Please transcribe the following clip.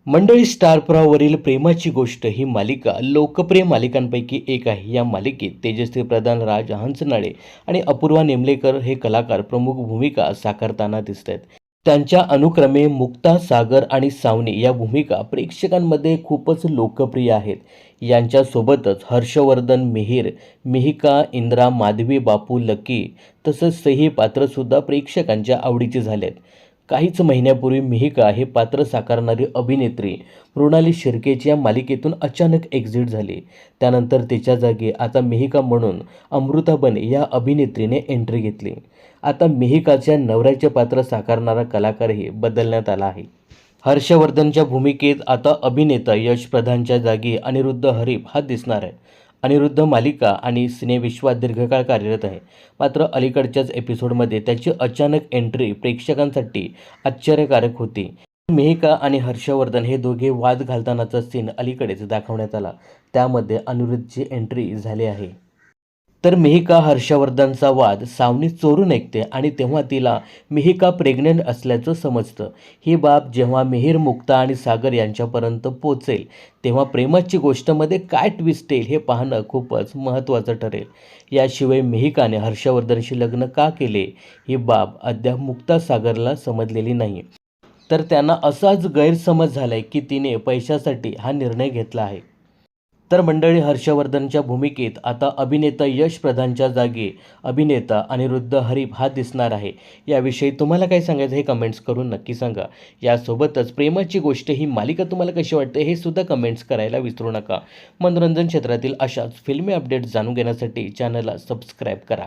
मंडळी, स्टार प्रवाहावरील प्रेमाची गोष्ट ही मालिका लोकप्रिय मालिकांपैकी एक आहे. या मालिकेत तेजश्री प्रधान, राज हंचनाळे आणि अपूर्वा नेमलेकर हे कलाकार प्रमुख भूमिका साकारताना दिसत आहेत. त्यांच्या अनुक्रमे मुक्ता, सागर आणि सावनी या भूमिका प्रेक्षकांमध्ये खूपच लोकप्रिय आहेत. यांच्यासोबतच हर्षवर्धन, मिहिर, मिहिका, इंद्रा, माधवी, बापू, लकी तसंच सही पात्रसुद्धा प्रेक्षकांच्या आवडीचे झाले आहेत. काहीच महिन्यापूर्वी मिहिका हे पात्र साकारणारी अभिनेत्री मृणाली शिर्केची या मालिकेतून अचानक एक्झिट झाली. त्यानंतर तिच्या जागी आता मिहिका म्हणून अमृता बने या अभिनेत्रीने एंट्री घेतली. आता मिहिकाच्या नवऱ्याचे पात्र साकारणारा कलाकारही बदलण्यात आला आहे. हर्षवर्धनच्या भूमिकेत आता अभिनेता यश प्रधानच्या जागी अनिरुद्ध हरीप हा दिसणार आहे. अनिरुद्ध मालिका आणि सिनेविश्वात दीर्घकाळ कार्यरत आहे. मात्र अलीकडच्याच एपिसोडमध्ये त्याची अचानक एंट्री प्रेक्षकांसाठी आश्चर्यकारक होती. मिहिका आणि हर्षवर्धन हे दोघे वाद घालतानाचा सीन अलीकडेच दाखवण्यात आला. त्यामध्ये अनिरुद्धची एंट्री झाली आहे. तर मिहिका हर्षवर्धनचा वाद सावनी चोरून ऐकते आणि तेव्हा तिला मिहिका प्रेग्नंट असल्याचं समजतं. ही बाब जेव्हा मिहिर, मुक्ता आणि सागर यांच्यापर्यंत पोचेल तेव्हा प्रेमाची गोष्टमध्ये काय ट्विस्ट येईल हे पाहणं खूपच महत्त्वाचं ठरेल. याशिवाय मिहिकाने हर्षवर्धनशी लग्न का केले ही बाब अद्याप मुक्ता, सागरला समजलेली नाही. तर त्यांना असाच गैरसमज झालाय की तिने पैशासाठी हा निर्णय घेतला आहे. तर मंडळी, हर्षवर्धनच्या भूमिकेत आता अभिनेता यश प्रधानच्या जागी अभिनेता अनिरुद्ध हरीप हा दिसणार आहे. याविषयी तुम्हाला काय सांगायचं हे कमेंट्स करून नक्की सांगा. यासोबतच प्रेमाची गोष्ट ही मालिका तुम्हाला कशी वाटते हे सुद्धा कमेंट्स करायला विसरू नका. मनोरंजन क्षेत्रातील अशाच फिल्मी अपडेट्स जाणून घेण्यासाठी चॅनलला सबस्क्राईब करा.